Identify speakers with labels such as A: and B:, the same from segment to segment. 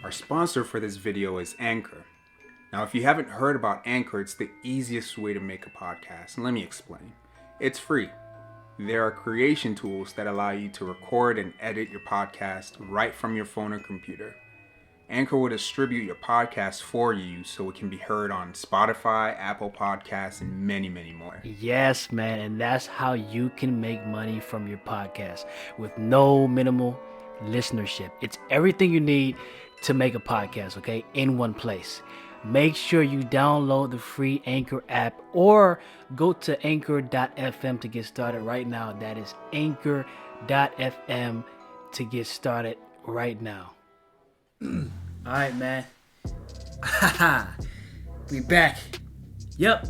A: Our sponsor for this video is Anchor. Now, if you haven't heard about Anchor, it's the easiest way to make a podcast. And let me explain. It's free. There are creation tools that allow you to record and edit your podcast right from your phone or computer. Anchor will distribute your podcast for you so it can be heard on Spotify, Apple Podcasts, and many, many more.
B: Yes, man, and that's how you can make money from your podcast with no minimal listenership. It's everything you need to make a podcast, okay, in one place. Make sure you download the free Anchor app or go to anchor.fm to get started right now. That is anchor.fm to get started right now. All right, man. We back. Yep.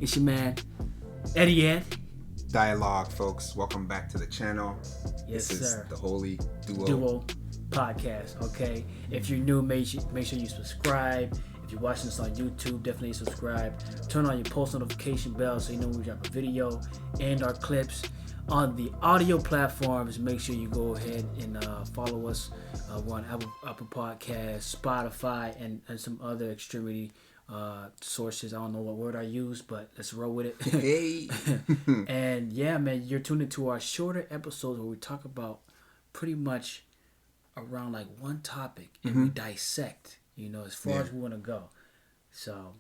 B: It's your man, Eddie Ed.
A: Dialogue, folks. Welcome back to the channel.
B: Yes,
A: this
B: sir.
A: Is the Holy
B: Duo podcast, okay? If you're new, make sure you subscribe. If you're watching this on YouTube, definitely subscribe. Turn on your post notification bell so you know when we drop a video and our clips. On the audio platforms, make sure you go ahead and follow us. We're on Apple Podcasts, Spotify, and some other extremity sources. I don't know what word I use, but let's roll with it.
A: Hey.
B: And yeah, man, you're tuned into our shorter episodes where we talk about pretty much around like one topic and we dissect, as far as we want to go. So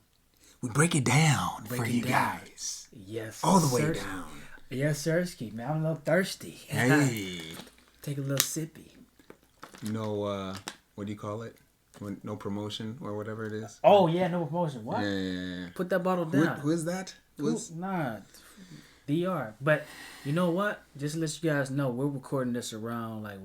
A: we break it down for you guys.
B: Yes,
A: all the way down.
B: Yes, Sirski, man. I'm a little thirsty.
A: Hey.
B: Take a little sippy.
A: No, what do you call it? No promotion or whatever it is.
B: Oh yeah, no promotion. What?
A: Yeah.
B: Put that bottle down.
A: Who is that?
B: Nah, DR. But you know what? Just to let you guys know, we're recording this around like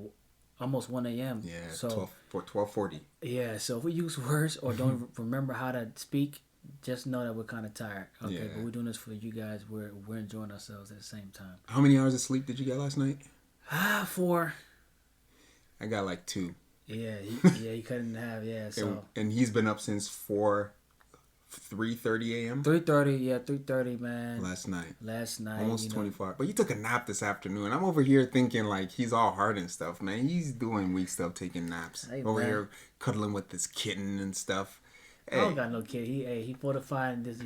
B: almost 1 a.m.
A: Yeah,
B: so
A: 12:40.
B: Yeah, so if we use words or don't remember how to speak, just know that we're kind of tired. Okay,
A: yeah.
B: But we're doing this for you guys. We're enjoying ourselves at the same time.
A: How many hours of sleep did you get last night?
B: 4.
A: I got like 2.
B: Yeah, he cut it in half. Yeah, so
A: and he's been up since 3:30 a.m.
B: 3:30, man.
A: Last night.
B: Almost
A: 24 hours. But you took a nap this afternoon. I'm over here thinking like he's all hard and stuff, man. He's doing weak stuff, taking naps.
B: Hey,
A: over
B: man.
A: here cuddling with this kitten and stuff.
B: Hey. I don't got no kid. He fortifying this,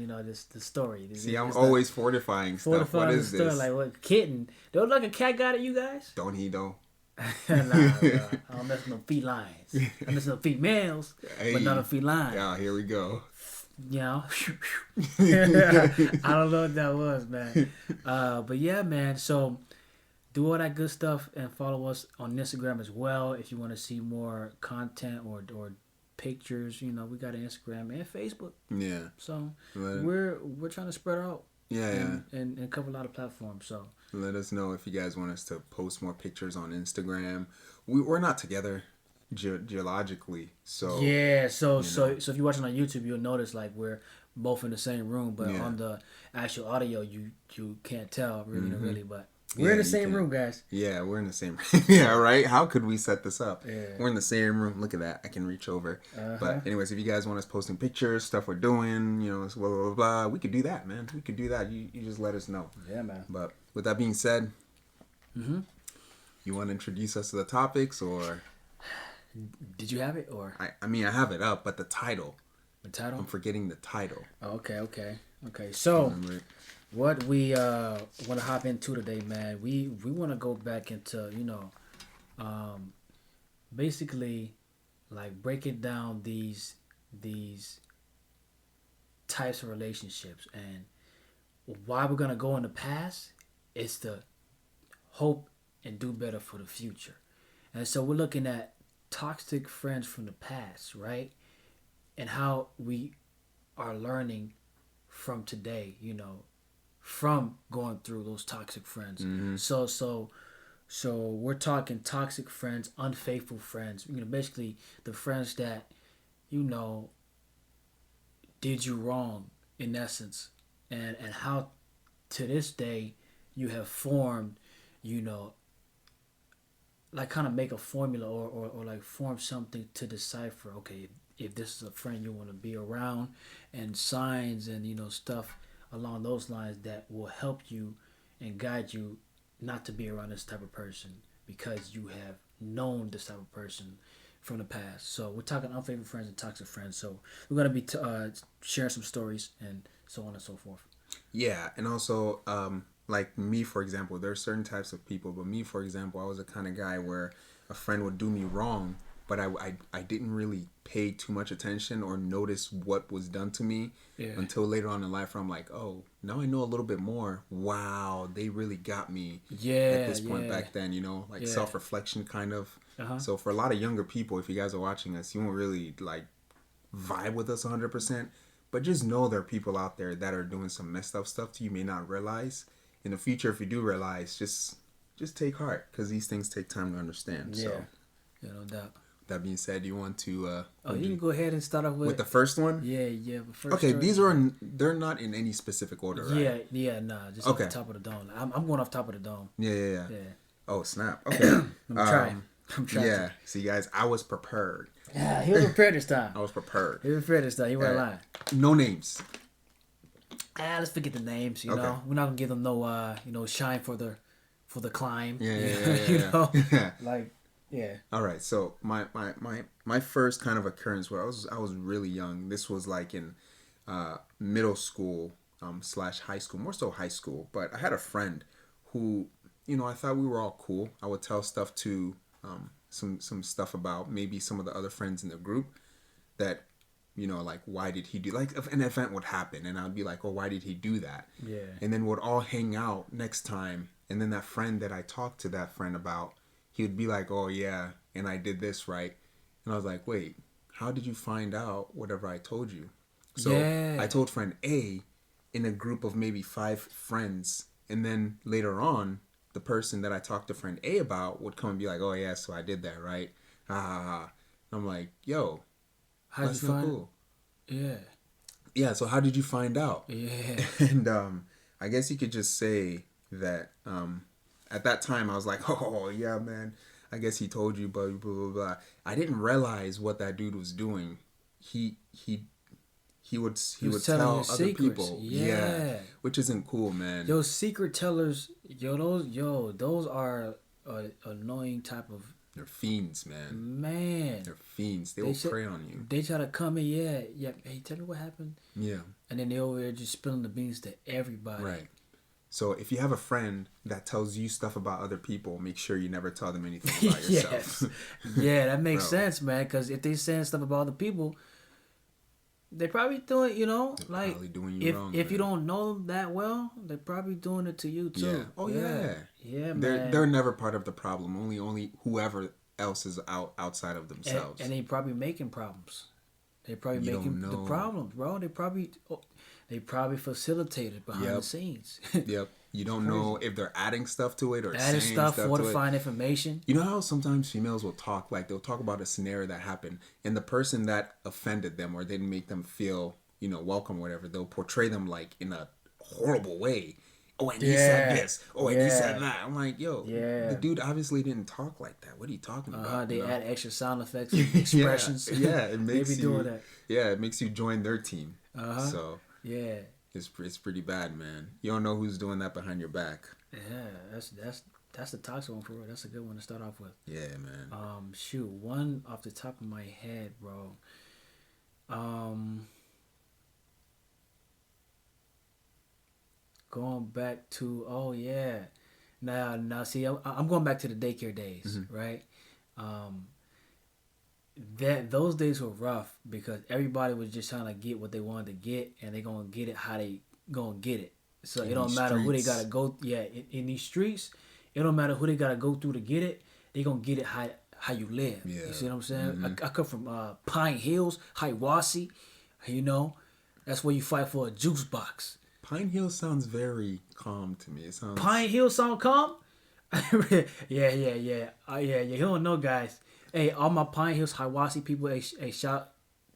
B: the story.
A: See, I'm always fortifying stuff. What is this?
B: Like what kitten? Don't look like a cat got it, you guys?
A: Don't he though?
B: Nah, I don't mess with no felines. I mess with no females, but not a feline.
A: Yeah, here we go.
B: I don't know what that was, man. But yeah, man. So do all that good stuff and follow us on Instagram as well if you want to see more content or pictures. We got an Instagram and Facebook.
A: Yeah.
B: So we're trying to spread out.
A: Yeah.
B: And cover a lot of platforms. So
A: let us know if you guys want us to post more pictures on Instagram. We're not together geologically, so
B: yeah. So if you're watching on YouTube, you'll notice like we're both in the same room, but on the actual audio, you can't tell really. But we're in the same room, guys.
A: Yeah, we're in the same. Yeah, right. How could we set this up?
B: Yeah.
A: We're in the same room. Look at that. I can reach over. But anyways, if you guys want us posting pictures, stuff we're doing, blah blah blah, we could do that, man. We could do that. You just let us know.
B: Yeah, man.
A: But with that being said, you want to introduce us to the topics, or
B: did you have it, or
A: I mean I have it up, but the title.
B: The title?
A: I'm forgetting the title.
B: Oh, okay. So what we want to hop into today, man, we want to go back into basically like breaking down these types of relationships, and why we're gonna go in the past is to hope and do better for the future. And so we're looking at toxic friends from the past, right? And how we are learning from today, from going through those toxic friends. So we're talking toxic friends, unfaithful friends, basically the friends that, did you wrong in essence, and how to this day you have formed, like kind of make a formula or like form something to decipher, okay, if this is a friend you want to be around, and signs and stuff along those lines that will help you and guide you not to be around this type of person, because you have known this type of person from the past. So we're talking unfavorite friends and toxic friends. So we're gonna be sharing some stories and so on and so forth.
A: Yeah, and also, like me, for example, there are certain types of people, but me, for example, I was the kind of guy where a friend would do me wrong, but I didn't really pay too much attention or notice what was done to me until later on in life where I'm like, oh, now I know a little bit more. Wow, they really got me at this point back then, like self-reflection kind of. So for a lot of younger people, if you guys are watching us, you won't really like vibe with us 100%, but just know there are people out there that are doing some messed up stuff to you may not realize. In the future, if you do realize, just take heart, because these things take time to understand.
B: Yeah.
A: So,
B: no doubt.
A: That being said, you want to
B: you can go ahead and start off with
A: the first one?
B: Yeah. The first
A: okay,
B: story.
A: they're not in any specific order, right?
B: Just off the top of the dome. I'm going off top of the dome.
A: Yeah. Oh, snap. Okay.
B: I'm trying.
A: Yeah. See, guys, I was prepared.
B: Yeah, he was prepared this time.
A: I was prepared.
B: He was prepared this time. He wasn't lying.
A: No names.
B: Let's forget the names. You know, we're not gonna give them no shine for the climb.
A: Yeah.
B: You know, like. Yeah.
A: All right. So my first kind of occurrence where I was really young. This was like in middle school / high school, more so high school. But I had a friend who, I thought we were all cool. I would tell stuff to some stuff about maybe some of the other friends in the group that, like, why did he do, like, if an event would happen and I'd be like, oh, why did he do that?
B: Yeah.
A: And then we'd all hang out next time. And then that friend that I talked to that friend about, he would be like, oh, yeah, and I did this, right? And I was like, wait, how did you find out whatever I told you? So I told friend A in a group of maybe 5 friends. And then later on, the person that I talked to friend A about would come and be like, oh, yeah, so I did that, right? I'm like, yo,
B: that's not
A: cool.
B: Yeah.
A: Yeah, so how did you find out?
B: Yeah.
A: And I guess you could just say that at that time, I was like, oh, yeah, man, I guess he told you, blah, blah, blah, blah. I didn't realize what that dude was doing. He would tell other secrets. People. Yeah. Which isn't cool, man.
B: Yo, secret tellers, those are annoying type of...
A: They're fiends, man.
B: Man.
A: They're fiends. They will prey on you.
B: They try to come in, yeah. Hey, tell me what happened.
A: Yeah.
B: And then they over there just spilling the beans to everybody.
A: Right. So if you have a friend that tells you stuff about other people, make sure you never tell them anything about yourself.
B: Yeah, that makes sense, man. Because if they saying stuff about other people, they're probably doing, like, probably doing you wrong, if you don't know them that well, they're probably doing it to you too.
A: Yeah. Oh yeah.
B: Yeah, man.
A: They're never part of the problem. Only whoever else is outside of themselves.
B: And they probably making problems. They probably making the problems, bro. They probably facilitated behind the scenes.
A: Yep. You don't know if they're adding stuff to it or
B: adding
A: saying
B: stuff, fortifying information.
A: You know how sometimes females will talk, like they'll talk about a scenario that happened, and the person that offended them or didn't make them feel, welcome, whatever, they'll portray them like in a horrible way. Oh, and he said this. Oh, and he said that. I'm like, yo, the dude obviously didn't talk like that. What are you talking about?
B: They add extra sound effects, and expressions.
A: It makes
B: they be doing that.
A: Yeah, it makes you join their team. So
B: yeah.
A: It's pretty bad, man. You don't know who's doing that behind your back.
B: Yeah, that's the toxic one for real. That's a good one to start off with.
A: Yeah, man.
B: Shoot, one off the top of my head, bro. Going back to now see, I'm going back to the daycare days, right? Those days were rough because everybody was just trying to get what they wanted to get, and they gonna get it how they gonna get it. So it don't matter who they gotta go. Yeah, in these streets, it don't matter who they gotta go through to get it. They gonna get it how you live. Yeah. You see what I'm saying? I come from Pine Hills, Hiawassee. That's where you fight for a juice box.
A: Pine Hills sounds very calm to me. It sounds.
B: Pine Hills sound calm. Yeah. You don't know, guys. Hey, all my Pine Hills, Hiawassee people,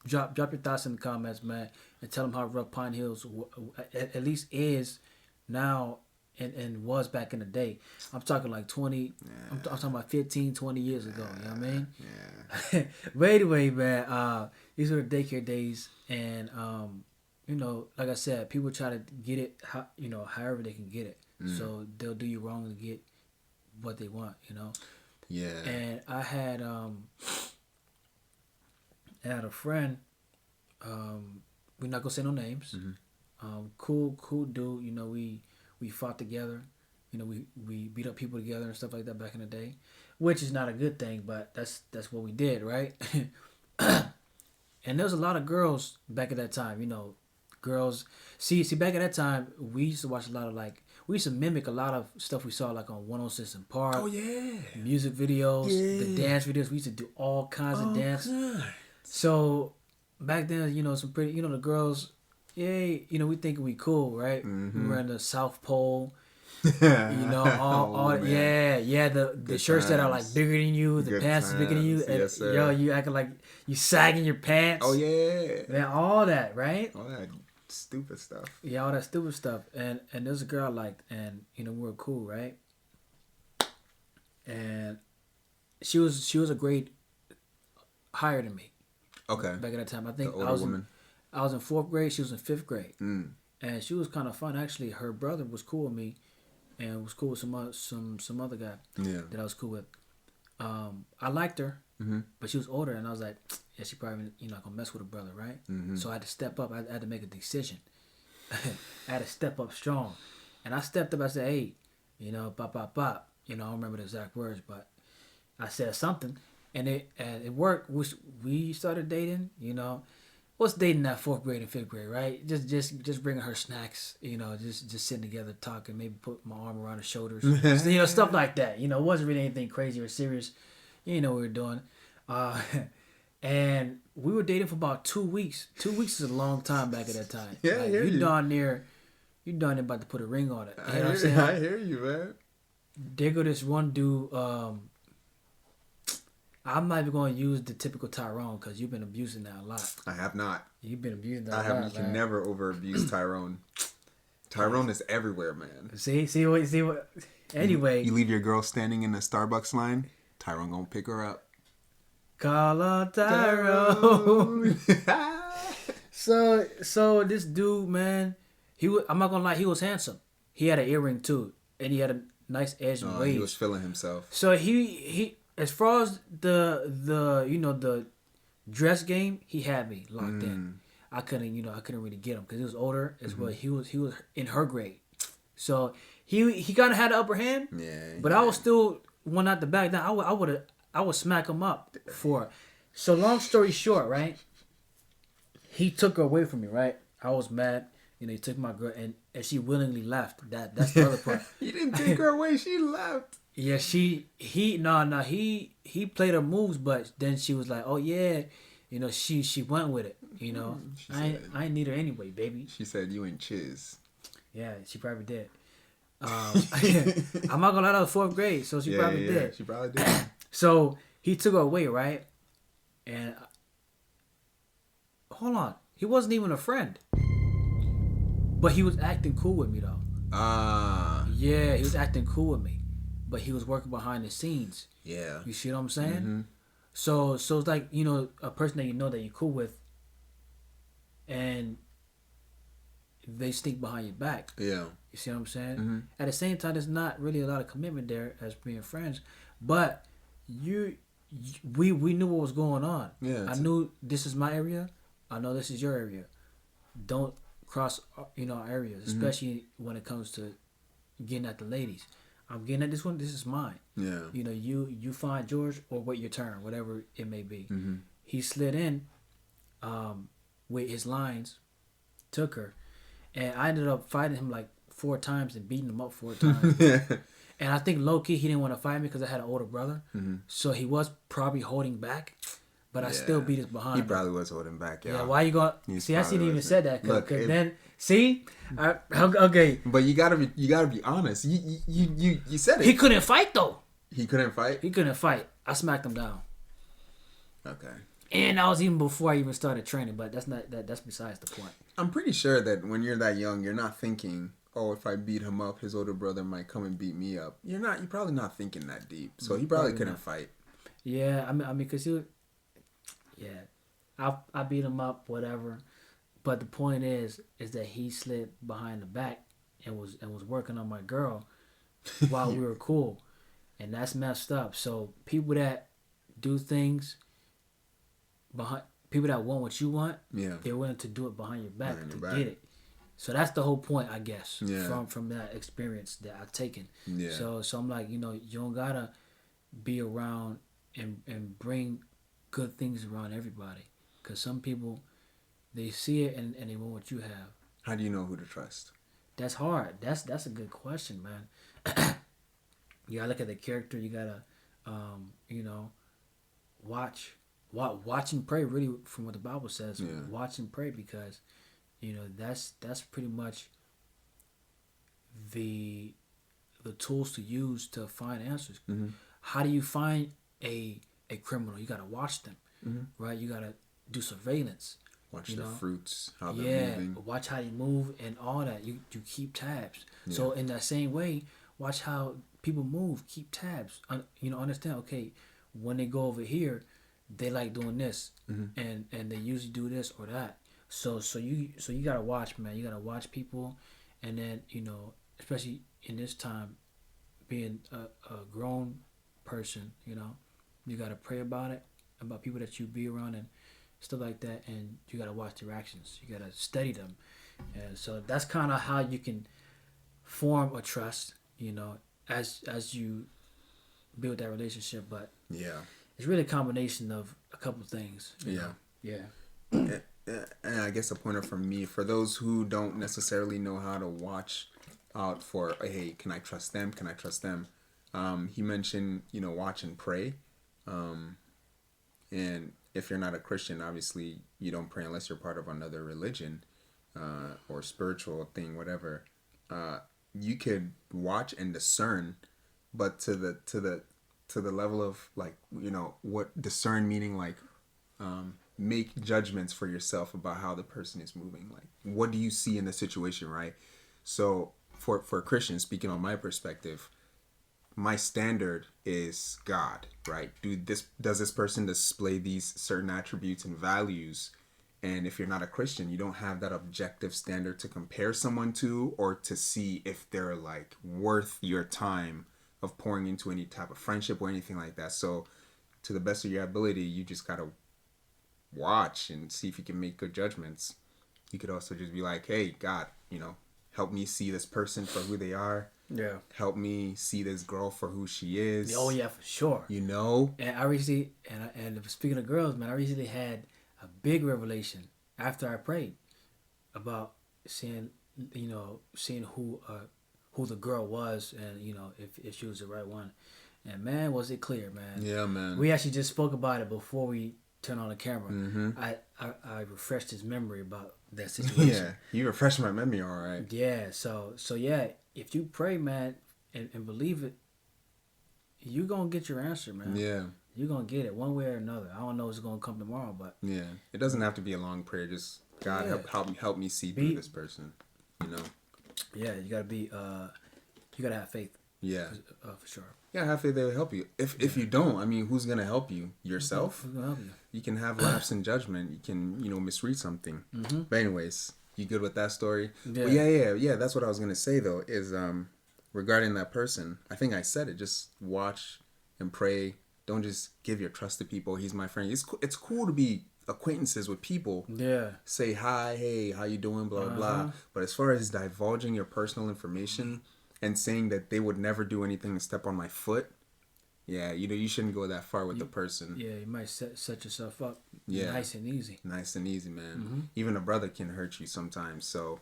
B: drop your thoughts in the comments, man, and tell them how rough Pine Hills at least is now and was back in the day. I'm talking like 20, I'm talking about 15, 20 years ago, you know what I mean?
A: Yeah.
B: But anyway, man, these are the daycare days, and, like I said, people try to get it, however they can get it. So they'll do you wrong to get what they want,
A: Yeah.
B: And I had I had a friend. We're not gonna say no names. Cool dude. You know, we fought together. You know, we beat up people together and stuff like that back in the day, which is not a good thing, but that's what we did, right? And there was a lot of girls back at that time. You know, girls. See, back at that time, we used to watch a lot of we used to mimic a lot of stuff we saw like on 106 and Park.
A: Oh yeah.
B: Music videos, the dance videos. We used to do all kinds of dance. So back then, you know, some pretty, you know, the girls, yeah, you know, we thinking we cool, right? We were in the South Pole. You know, all the shirts that are like bigger than you, the pants are bigger than you, and
A: yes,
B: yo, you acting like you sagging your pants.
A: Oh yeah.
B: Man, all that, right?
A: All that stupid stuff.
B: Yeah, all that stupid stuff. And there's a girl I liked, and you know, we were cool, right? And she was a grade higher than me.
A: Okay.
B: Back at that time, I think
A: the older woman.
B: I was in 4th grade. She was in 5th grade, and she was kind of fun. Actually, her brother was cool with me, and was cool with some other guy that I was cool with. I liked her, but she was older, and I was like, yeah, she probably not gonna mess with her brother, right? So I had to step up. I had to make a decision. I had to step up strong, and I stepped up. I said, hey, you know, bop bop bop. You know, I don't remember the exact words, but I said something, and it worked. We started dating. You know, what's dating that 4th grade and 5th grade, right? Just bringing her snacks. You know, just sitting together talking. Maybe put my arm around her shoulders. You know, stuff like that. You know, it wasn't really anything crazy or serious. You know what we were doing. And we were dating for about 2 weeks. 2 weeks is a long time back at that time.
A: Yeah,
B: like,
A: I hear you.
B: You darn near about to put a ring on it. You know what I'm saying?
A: I hear you, man.
B: There go this one dude. I'm not even going to use the typical Tyrone because you've been abusing that a lot.
A: I have not.
B: You've been abusing that
A: I
B: a
A: have.
B: lot.
A: You can
B: man.
A: never over abuse Tyrone. Tyrone is everywhere, man.
B: See what. Anyway,
A: You leave your girl standing in the Starbucks line. Tyrone gonna pick her up.
B: call on Tyrone. So this dude, man, I'm not gonna lie, he was handsome. He had an earring too, and he had a nice edge and waves.
A: He was feeling himself.
B: So he as far as the you know the dress game, he had me locked in. I couldn't really get him because he was older as well. He was in her grade, so he kind of had the upper hand.
A: Yeah.
B: But I was still one out the back. Now I would smack him up for it. So long story short, right? He took her away from me, right? I was mad. You know, he took my girl, and she willingly left. That's the other part.
A: He didn't take her away. She left.
B: Yeah, he played her moves, but then she was like, oh yeah, you know, she went with it. You know, I ain't need her anyway, baby.
A: She said you ain't chiz.
B: Yeah, she probably did. I'm not gonna lie, that was 4th grade, so she probably did.
A: She probably did.
B: So he took her away, right? And hold on, he wasn't even a friend, but he was acting cool with me though. Yeah, he was acting cool with me, but he was working behind the scenes.
A: Yeah.
B: You see what I'm saying? So it's like, you know, a person that you know that you're cool with, and they sneak behind your back.
A: Yeah.
B: You see what I'm saying? At the same time, there's not really a lot of commitment there as being friends, but we knew what was going on.
A: Yeah.
B: I knew this is my area. I know this is your area. Don't cross, our areas, especially when it comes to getting at the ladies. I'm getting at this one. This is mine.
A: Yeah.
B: You know, you find yours or wait your turn, whatever it may be. He slid in, with his lines, took her, and I ended up fighting him like 4 times and beating him up 4 times. And I think low key he didn't want to fight me because I had an older brother, so he was probably holding back. But I still beat his behind.
A: He probably was holding back, yeah.
B: Yeah, why you going? See, I shouldn't even said that.
A: Look,
B: then see, okay.
A: But you gotta be honest. You said it.
B: He couldn't fight though.
A: He couldn't fight.
B: He couldn't fight. I smacked him down.
A: Okay.
B: And that was even before I even started training. But that's besides the point.
A: I'm pretty sure that when you're that young, you're not thinking, oh, if I beat him up, his older brother might come and beat me up. You're probably not thinking that deep. So he probably couldn't fight.
B: Yeah, I mean, because he was. Yeah, I beat him up, whatever. But the point is that he slid behind the back and was working on my girl while we were cool, and that's messed up. So people that do things behind people that want what you want,
A: Yeah.
B: they're willing to do it behind your back
A: Behind
B: to
A: your back.
B: get it. So that's the whole point, I guess,
A: Yeah.
B: from that experience that I've taken.
A: Yeah.
B: So I'm like, you don't gotta be around and bring good things around everybody, because some people, they see it and they want what you have.
A: How do you know who to trust?
B: That's hard. That's a good question, man. You gotta look at the character. You gotta, watch and pray. Really, from what the Bible says,
A: Yeah.
B: watch and pray, because, that's pretty much the tools to use to find answers.
A: Mm-hmm.
B: How do you find a criminal? You gotta watch them, right? You gotta do surveillance.
A: Watch
B: You
A: the
B: know?
A: fruits, how they're moving.
B: Watch how they move and all that. You keep tabs. So in that same way, watch how people move. Keep tabs. Understand. Okay, when they go over here, they like doing this, and they usually do this or that. So you gotta watch, man. You gotta watch people, and then especially in this time, being a grown person, you gotta pray about it, about people that you be around and stuff like that, and you gotta watch their actions. You gotta study them, and so that's kind of how you can form a trust. As you build that relationship, but
A: Yeah.
B: it's really a combination of a couple of things.
A: Yeah.
B: Yeah.
A: And I guess a pointer from me, for those who don't necessarily know how to watch out for, hey, can I trust them? Can I trust them? He mentioned, watch and pray. And if you're not a Christian, obviously you don't pray unless you're part of another religion or spiritual thing, whatever. You could watch and discern, but to the level of, like, what discern meaning, like, make judgments for yourself about how the person is moving. Like, what do you see in the situation, right? So for Christians, speaking on my perspective, my standard is God, right? Does this person display these certain attributes and values? And if you're not a Christian, you don't have that objective standard to compare someone to, or to see if they're, like, worth your time of pouring into any type of friendship or anything like that. So to the best of your ability, you just gotta watch and see if you can make good judgments. You could also just be like, hey, God, help me see this person for who they are.
B: Yeah.
A: Help me see this girl for who she is.
B: Oh yeah, for sure.
A: And
B: I recently, and speaking of girls, man, I recently had a big revelation after I prayed about seeing who the girl was, and if she was the right one. And man, was it clear, man.
A: Yeah, man.
B: We actually just spoke about it before we turned on the camera.
A: Mm-hmm.
B: I refreshed his memory about that situation.
A: Yeah, you refreshed my memory, all right.
B: Yeah, so yeah, if you pray, man, and believe it, you're going to get your answer, man.
A: Yeah.
B: You're going to get it one way or another. I don't know if it's going to come tomorrow, but...
A: Yeah. It doesn't have to be a long prayer. Just, God, help me see through this person,
B: Yeah, you got to be... you got to have faith.
A: Yeah.
B: For sure.
A: Yeah, have faith they will help you. If you don't, I mean, who's going to help you? Yourself?
B: Who's going to help you?
A: You can have lapse in judgment. You can, misread something.
B: Mm-hmm.
A: But anyways, you good with that story?
B: Yeah.
A: Well, yeah. That's what I was going to say, though, is regarding that person. I think I said it. Just watch and pray. Don't just give your trust to people. He's my friend. It's cool to be acquaintances with people.
B: Yeah.
A: Say hi, hey, how you doing, blah, blah, blah. But as far as divulging your personal information and saying that they would never do anything to step on my foot, yeah, you shouldn't go that far with the person.
B: Yeah, you might set yourself up nice and easy.
A: Nice and easy, man. Even a brother can hurt you sometimes. So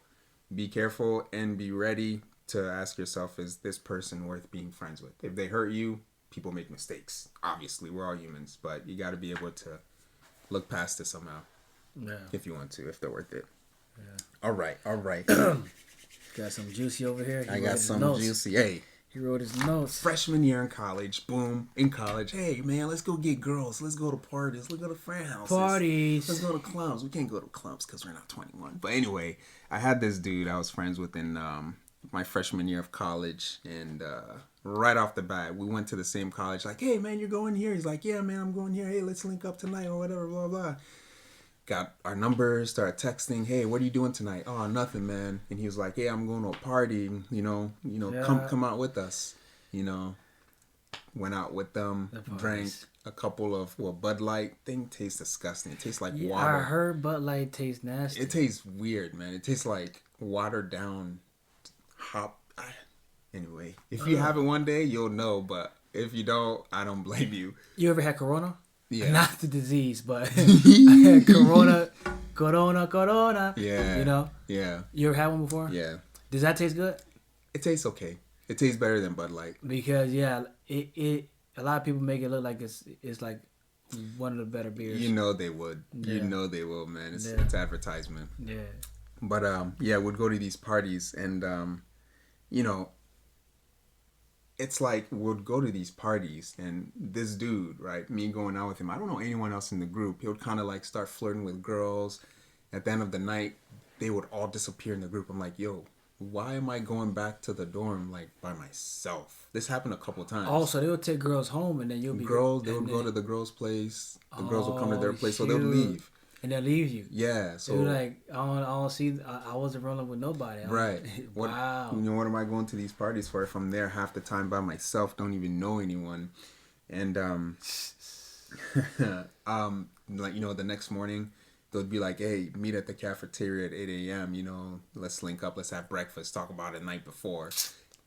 A: be careful and be ready to ask yourself, is this person worth being friends with? If they hurt you, people make mistakes. Obviously, we're all humans, but you got to be able to look past it somehow.
B: Yeah.
A: If you want to, if they're worth it.
B: Yeah.
A: All right.
B: Got some juicy over here.
A: I got some juicy. Hey.
B: He wrote his notes.
A: Freshman year in college. Boom. In college. Hey, man, let's go get girls. Let's go to parties. Let's go to friend houses.
B: Parties.
A: Let's go to clubs. We can't go to clubs because we're not 21. But anyway, I had this dude I was friends with in my freshman year of college. And right off the bat, we went to the same college. Like, hey, man, you're going here? He's like, yeah, man, I'm going here. Hey, let's link up tonight or whatever, blah, blah. Got our numbers, started texting. Hey, what are you doing tonight? Oh, nothing, man. And he was like, hey, I'm going to a party. Come out with us. Went out with them, drank. a couple of Bud Light. Thing tastes disgusting. It tastes like
B: Yeah,
A: water.
B: I heard Bud Light tastes nasty.
A: It tastes weird, man. It tastes like watered down hop. Anyway, if you have it one day, you'll know. But if you don't, I don't blame you.
B: You ever had Corona?
A: Yeah.
B: Not the disease, but I had Corona.
A: Yeah.
B: You know?
A: Yeah.
B: You ever had one before?
A: Yeah.
B: Does that taste good?
A: It tastes okay. It tastes better than Bud Light.
B: Because it a lot of people make it look like it's like one of the better beers.
A: You know they would.
B: Yeah.
A: You know they will, man. It's
B: Yeah.
A: it's advertisement.
B: Yeah.
A: But yeah, we'd go to these parties and you know, it's like we'd go to these parties and this dude, right, me going out with him, I don't know anyone else in the group. He would kind of like start flirting with girls. At the end of the night, they would all disappear in the group. I'm like, yo, why am I going back to the dorm like by myself? This happened a couple times.
B: Also, they would take girls home and then you'll be
A: girls. They would go to the girls' place. The girls would come to their place, so they'll leave.
B: And they'll leave you.
A: Yeah, so
B: they're like, I don't see. I wasn't rolling with nobody.
A: Right.
B: Wow.
A: You know, what am I going to these parties for if I'm there half the time by myself? Don't even know anyone, and like, you know, the next morning they'll be like, hey, meet at the cafeteria at 8 a.m. You know, let's link up, let's have breakfast, talk about it the night before.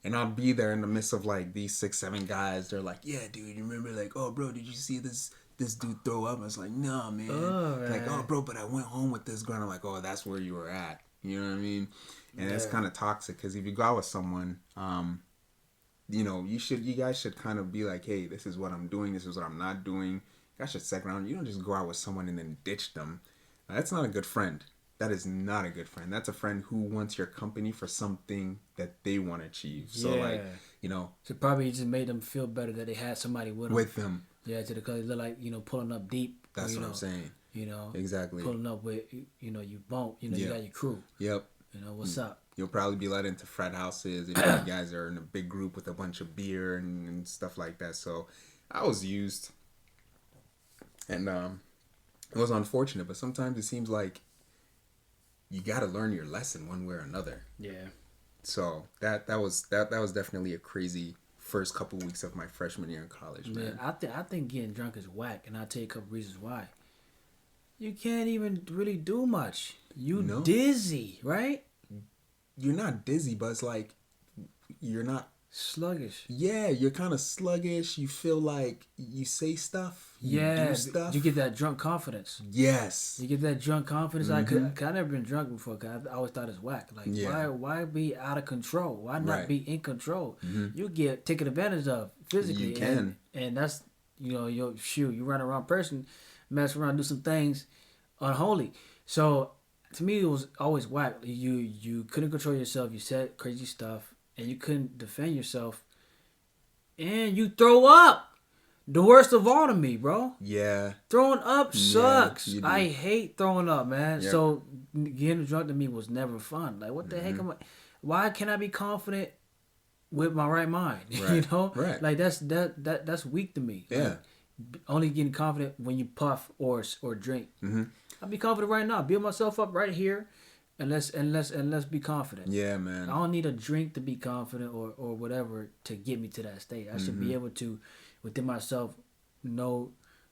A: And I'll be there in the midst of like these 6-7 guys. They're like, yeah, dude, you remember, like, oh, bro, did you see this dude throw up? I was like, nah, man. Like, oh, bro, but I went home with this girl. And I'm like, oh, that's where you were at. You know what I mean? And it's kind of toxic because if you go out with someone, you know, you guys should kind of be like, hey, this is what I'm doing. This is what I'm not doing. You guys should second round. You don't just go out with someone and then ditch them. That's not a good friend. That is not a good friend. That's a friend who wants your company for something that they want to achieve. So, like, you know.
B: So probably just made them feel better that they had somebody with them. Yeah, because they're like, you know, pulling up deep.
A: That's what I'm saying.
B: You know.
A: Exactly.
B: Pulling up with, you know, you bump. You know, you got your crew.
A: Yep.
B: You know, what's up?
A: You'll probably be let into frat houses if you guys are in a big group with a bunch of beer and stuff like that. So, I was used. And, it was unfortunate, but sometimes it seems like you got to learn your lesson one way or another.
B: Yeah.
A: So that was definitely a crazy first couple weeks of my freshman year in college, man.
B: Yeah, I think getting drunk is whack, and I'll tell you a couple reasons why. You can't even really do much. You dizzy, right?
A: You're not dizzy, but it's like you're not
B: sluggish.
A: Yeah, you're kind of sluggish. You feel like you say stuff. You do stuff.
B: You get that drunk confidence.
A: Yes.
B: You get that drunk confidence. Mm-hmm. I never been drunk before. Cause I always thought it's whack. Like, why be out of control? Why not be in control? Mm-hmm. You get taken advantage of physically.
A: You can.
B: And that's, you know, you run around person, mess around, do some things unholy. So to me, it was always whack. You couldn't control yourself. You said crazy stuff. And you couldn't defend yourself. And you throw up. The worst of all to me, bro.
A: Yeah.
B: Throwing up sucks. I hate throwing up, man.
A: Yep.
B: So getting drunk to me was never fun. Like, what the heck am I? Why can't I be confident with my right mind?
A: Right.
B: You know?
A: Right.
B: Like, that's weak to me.
A: Yeah.
B: Like, only getting confident when you puff or drink. Mm-hmm. I'll be confident right now. Build myself up right here. And let's be confident.
A: Yeah, man.
B: I don't need a drink to be confident or whatever to get me to that state. I should be able to, within myself, know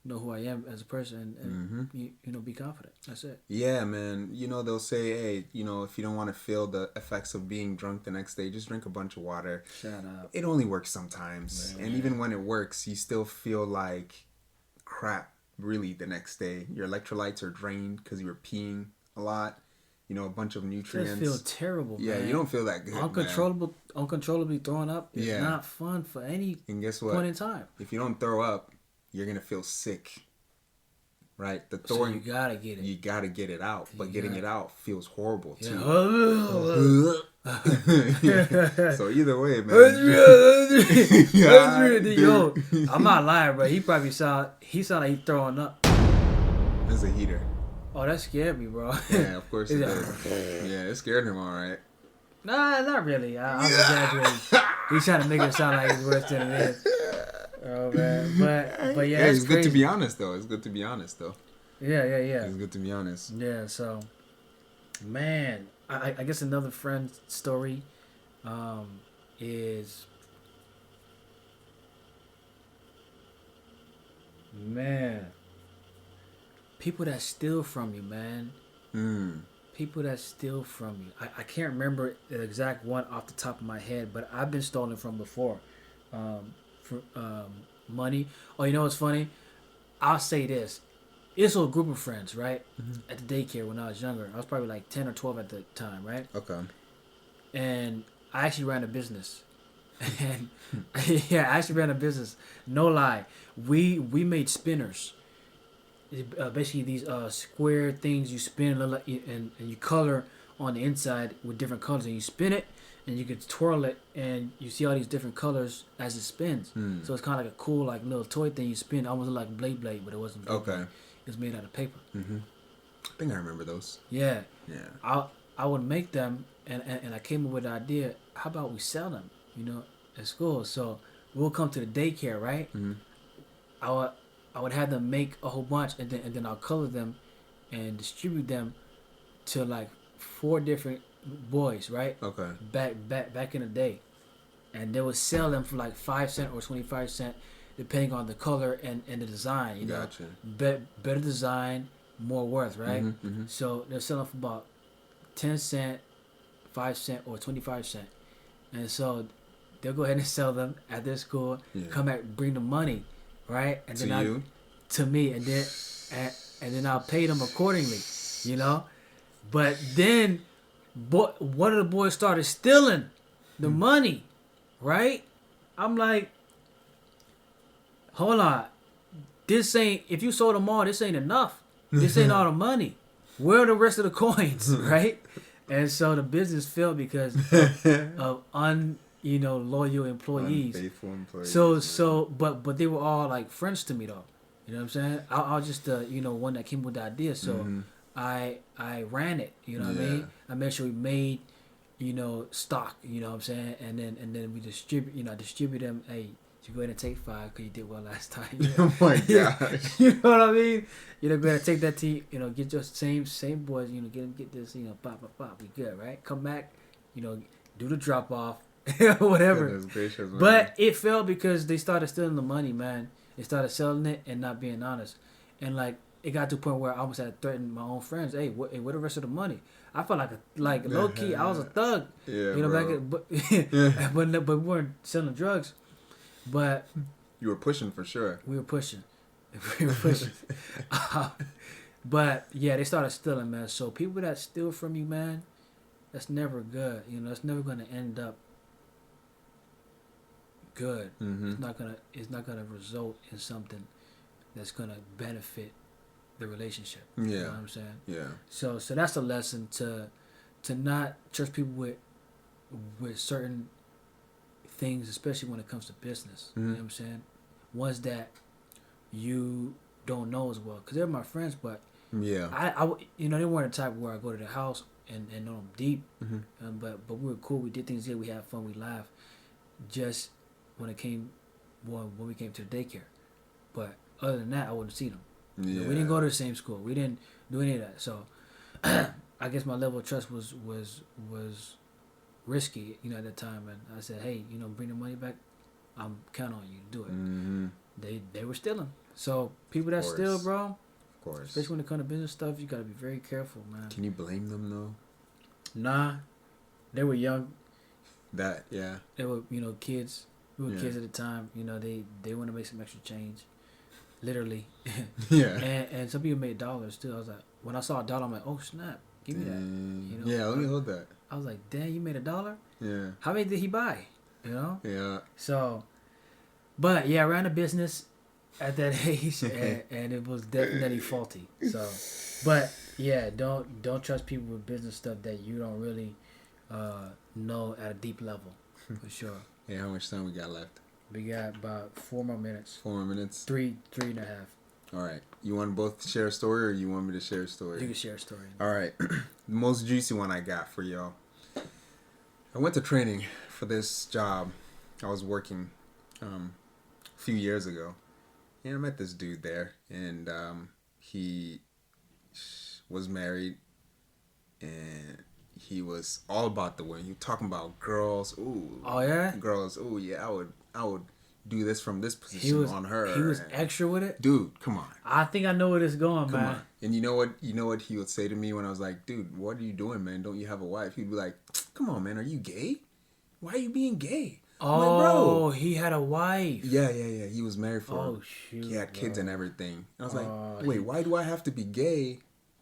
B: who I am as a person and you know, be confident. That's it.
A: Yeah, man. You know, they'll say, hey, you know, if you don't want to feel the effects of being drunk the next day, just drink a bunch of water.
B: Shut up.
A: It only works sometimes. Man. And even when it works, you still feel like crap, really, the next day. Your electrolytes are drained because you were peeing a lot. You know, a bunch of nutrients.
B: You just feel terrible, man.
A: Yeah, you don't feel that good,
B: Uncontrollably throwing up is not fun for any
A: and guess what?
B: point in time.
A: If you don't throw up, you're going to feel sick. Right?
B: So you got to get it.
A: You got to get it out. But getting it out feels horrible, too.
B: Yeah.
A: So either way, man.
B: That's real. Yo, I'm not lying, bro. He probably sound like he's throwing up.
A: That's a heater.
B: Oh, that scared me, bro.
A: Yeah, of course it did. Yeah, it scared him, all right.
B: Nah, not really. I'm exaggerating. He's trying to make it sound like it's worse than it is. Oh, man. But yeah,
A: it's good to be honest, though.
B: Yeah.
A: It's good to be honest.
B: Yeah, so, man, I guess another friend story is Man, people that steal from you, man. People that steal from you. I can't remember the exact one off the top of my head, but I've been stolen from before. For money. Oh, you know what's funny? I'll say this. It's a group of friends, right? At the daycare when I was younger. I was probably like 10 or 12 at the time, right?
A: Okay.
B: And I actually ran a business. And yeah, I actually ran a business. No lie. We made spinners. Basically these square things you spin and you color on the inside with different colors, and you spin it and you can twirl it and you see all these different colors as it spins. So it's kind of like a cool like little toy thing you spin, almost like blade, but it wasn't blade.
A: Okay.
B: It was made out of paper.
A: I think I remember those.
B: Yeah.
A: Yeah.
B: I would make them, and I came up with the idea, how about we sell them, at school. So we'll come to the daycare, right? I would have them make a whole bunch, and then I'll color them and distribute them to like 4 different boys, right?
A: Okay.
B: Back in the day. And they would sell them for like 5 cents or 25 cents, depending on the color and the design,
A: Gotcha.
B: Better design, more worth, right? So they're selling for about 10 cent, 5 cent, or 25 cent. And so they'll go ahead and sell them at their school, come back, bring the money, right? And
A: to
B: then
A: you?
B: To me, and then I'll pay them accordingly, But then one of the boys started stealing the money, right? I'm like, hold on. This ain't, if you sold them all, this ain't enough. This ain't all the money. Where are the rest of the coins, right? And so the business failed because of loyal employees.
A: Unfaithful employees.
B: But they were all like friends to me though. You know what I'm saying? I was just one that came with the idea. So I ran it. You know what I mean? I made sure we made stock. You know what I'm saying? And then we distribute them. Hey, you go ahead and take 5 because you did well last time.
A: Oh my gosh.
B: You know what I mean? Go ahead and take that to get your same boys. Get this. Pop. We good, right? Come back. Do the drop off, whatever.
A: Goodness gracious, man.
B: But it failed because they started stealing the money, man. They started selling it and not being honest, and like it got to a point where I almost had to threaten my own friends. Hey, where the rest of the money? I felt like low key. I was a thug.
A: Yeah,
B: but we weren't selling drugs. But
A: you were pushing for sure.
B: We were pushing. But yeah, they started stealing, man. So people that steal from you, man, that's never good. It's never going to end up good. It's not gonna result in something that's gonna benefit the relationship.
A: Yeah.
B: You know what I'm saying?
A: Yeah.
B: So that's a lesson to not trust people with certain things, especially when it comes to business. You know what I'm saying? Ones that you don't know as well, because they're my friends, but I they weren't the type where I go to their house and know them deep. But we were cool. We did things here. We had fun. We laughed. Just when we came to the daycare, but other than that, I wouldn't see them. We didn't go to the same school. We didn't do any of that. So I guess my level of trust was risky, at that time. And I said, hey, bring the money back. I'm counting on you to do it. They were stealing. So people that steal, bro,
A: of course,
B: especially when it comes to business stuff, you gotta be very careful, man.
A: Can you blame them though?
B: Nah, they were young.
A: They
B: were kids. We were kids at the time. They want to make some extra change, literally.
A: Yeah.
B: And some people made dollars too. I was like, when I saw $1, I'm like, oh snap, give me that.
A: Yeah, let me hold that.
B: I was like, damn, you made $1?
A: Yeah.
B: How many did he buy?
A: Yeah.
B: So, but yeah, I ran a business at that age, and it was definitely faulty. So, but yeah, don't trust people with business stuff that you don't really know at a deep level, for sure.
A: Hey, how much time we got left?
B: We got about 4 more minutes.
A: 4 more minutes?
B: 3.5.
A: All right. You want to both share a story, or you want me to share a story?
B: You can share a story.
A: All right. The most juicy one I got for y'all. I went to training for this job I was working a few years ago. And I met this dude there. And he was married. And he was all about the women. He was talking about girls. Ooh.
B: Oh, yeah?
A: Girls. Ooh, yeah. I would do this from this
B: He
A: position
B: was
A: on her.
B: He was
A: and-
B: extra with it.
A: Dude, come on.
B: I think I know where this is going,
A: Come
B: man.
A: on. And you know what he would say to me when I was like, dude, what are you doing, man? Don't you have a wife? He'd be like, come on, man, are you gay? Why are you being gay? I'm like,
B: Oh,
A: bro.
B: he had a wife.
A: Yeah. He was married for
B: Oh shoot.
A: he had kids
B: bro.
A: and everything. I was
B: Oh,
A: like, wait, why do I have to be gay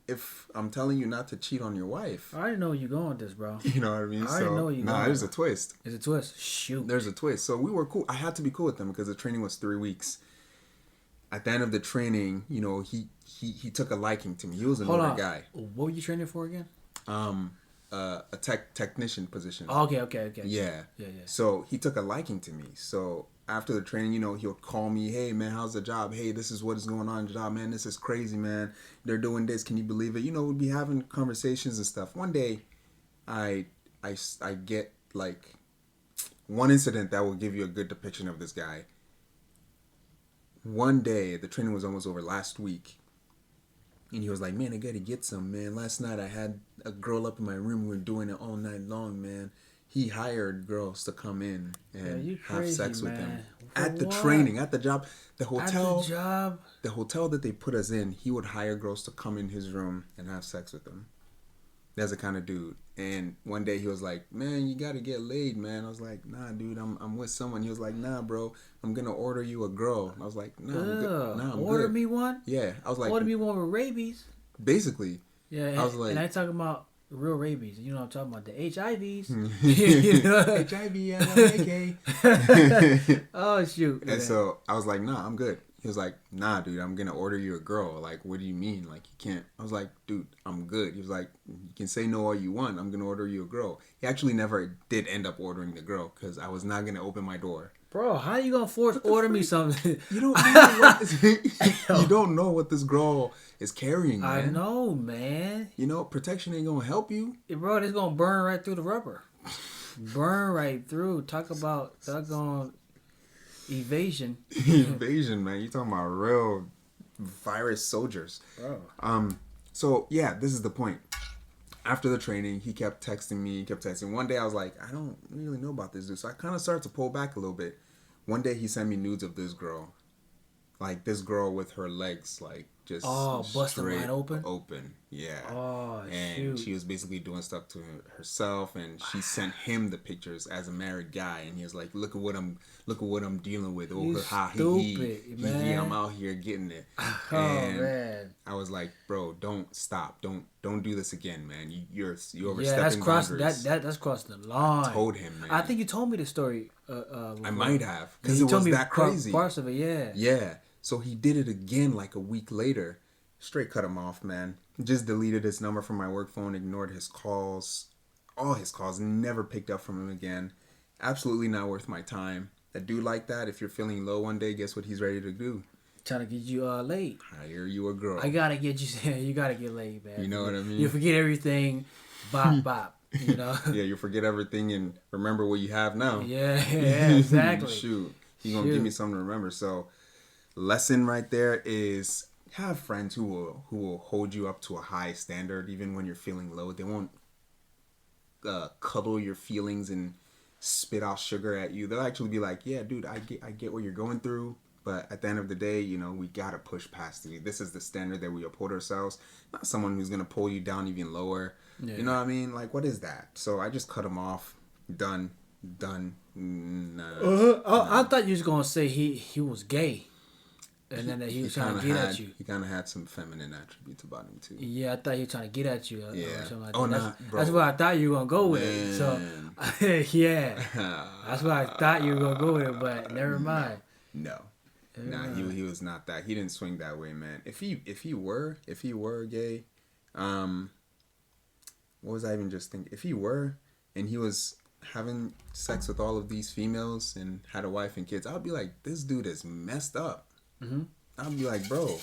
A: if I'm telling you not to cheat on your wife?
B: I already know where you're going with this, bro.
A: You know what I mean?
B: I already know where you're going.
A: there's a twist.
B: It's a twist. Shoot.
A: There's a twist. So we were cool. I had to be cool with them because the training was 3 weeks. At the end of the training, you know, he took a liking to me. He was an older guy.
B: What were you training for again?
A: A technician position.
B: Oh, okay.
A: Yeah. So he took a liking to me. So after the training, you know, he'll call me, hey man, how's the job? Hey, this is what is going on in the job, man. This is crazy, man. They're doing this. Can you believe it? You know, we'd be having conversations and stuff. One day, I get like one incident that will give you a good depiction of this guy. One day, the training was almost over last week. And he was like, man, I gotta get some, man. Last night I had a girl up in my room. We were doing it all night long, man. He hired girls to come in and have sex with him. At the training, at the job. The hotel.
B: At the job?
A: The hotel that they put us in, he would hire girls to come in his room and have sex with him. That's the kind of dude. And one day he was like, man, you gotta get laid, man. I was like, nah, dude, I'm with someone. He was like, nah, bro, I'm gonna order you a girl. And I was like, nah, I'm good. Nah, I'm
B: order
A: good.
B: me one?
A: Yeah. I was like,
B: order me one with rabies.
A: Basically.
B: Yeah, and
A: I was like,
B: and I ain't talking about real rabies. You know what I'm talking about, the HIVs.
A: HIV,
B: Oh, shoot.
A: And so I was like, nah, I'm good. He was like, nah, dude, I'm going to order you a girl. Like, what do you mean? Like, you can't. I was like, dude, I'm good. He was like, you can say no all you want. I'm going to order you a girl. He actually never did end up ordering the girl because I was not going to open my door.
B: Bro, how you going to order me something?
A: You don't know you don't know what this girl is carrying, man.
B: I know, man.
A: You know, protection ain't going to help you.
B: Bro, it's going to burn right through the rubber. Burn right through. Talk about doggone evasion.
A: Evasion, man. You talking about real virus soldiers.
B: Bro.
A: So yeah, this is the point. After the training, he kept texting me. One day I was like, I don't really know about this dude. So I kind of started to pull back a little bit. One day he sent me nudes of this girl. Like this girl with her legs like just
B: busted wide open?
A: Open, yeah.
B: Oh,
A: and
B: shoot.
A: she was basically doing stuff to herself, and she sent him the pictures as a married guy, and he was like, "Look at what I'm dealing with.
B: You stupid, man.
A: He, I'm out here getting it."
B: Oh,
A: and
B: man.
A: I was like, "Bro, don't stop. Don't do this again, man. You're overstepping
B: that's crossing
A: boundaries."
B: that's crossing the line.
A: I told him, man.
B: I think you told me the story.
A: I might have because
B: you
A: it
B: told
A: was
B: me
A: that crazy.
B: Parts of it, yeah.
A: Yeah. So he did it again like a week later. Straight cut him off, man. Just deleted his number from my work phone, ignored his calls. All his calls, never picked up from him again. Absolutely not worth my time. A dude like that, if you're feeling low one day, guess what he's ready to do?
B: Trying to get you laid.
A: Hire you a girl.
B: I gotta get you. You gotta get laid, man.
A: You know what I mean?
B: You forget everything. Bop bop. You know.
A: Yeah, you forget everything and remember what you have now.
B: Yeah, exactly.
A: Shoot, he's gonna give me something to remember. So, lesson right there is have friends who will hold you up to a high standard even when you're feeling low. They won't cuddle your feelings and spit out sugar at you. They'll actually be like, yeah, dude, I get what you're going through, but at the end of the day, you know, we gotta push past it. This is the standard that we uphold ourselves, not someone who's gonna pull you down even lower. Yeah. You know what I mean? Like, what is that? So I just cut him off. Done.
B: I thought you was gonna say he was gay. And then he was trying to get at you.
A: He kind of had some feminine attributes about him too.
B: Yeah, I thought he was trying to get at you.
A: Yeah.
B: Or something like
A: oh,
B: that.
A: nah, bro.
B: That's where I thought you were going to go with it. So, yeah. That's where I thought you were going to go with it, but never mind.
A: No. He was not that. He didn't swing that way, man. If he were gay, what was I even just thinking? If he were, and he was having sex with all of these females and had a wife and kids, I'd be like, this dude is messed up. Mm-hmm. I'd be like, bro,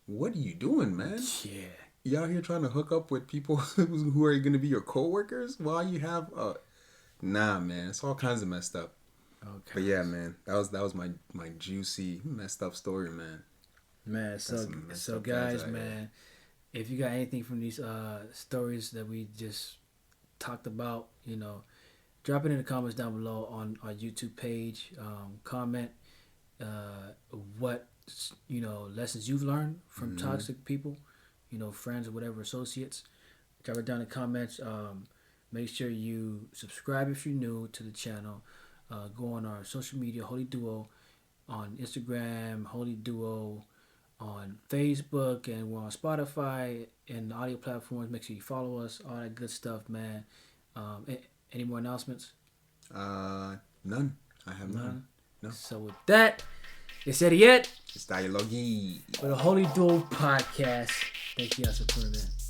A: what are you doing, man?
B: Yeah.
A: You out here trying to hook up with people who are going to be your coworkers while you have nah, man, it's all kinds of messed up. Okay. But yeah, man, that was my juicy messed up story, man.
B: Man, so guys, man, if you got anything from these stories that we just talked about, you know, drop it in the comments down below on our YouTube page. Comment. what lessons you've learned from toxic people, friends or whatever, associates. Drop it down in the comments. Make sure you subscribe if you're new to the channel. Go on our social media, Holy Duo, on Instagram, Holy Duo, on Facebook, and we're on Spotify and the audio platforms. Make sure you follow us, all that good stuff, man. Any more announcements?
A: None. I have none. No.
B: So with that, it's Eddie.
A: It's Dialogue
B: for the Holy Duo podcast. Thank you guys for tuning in.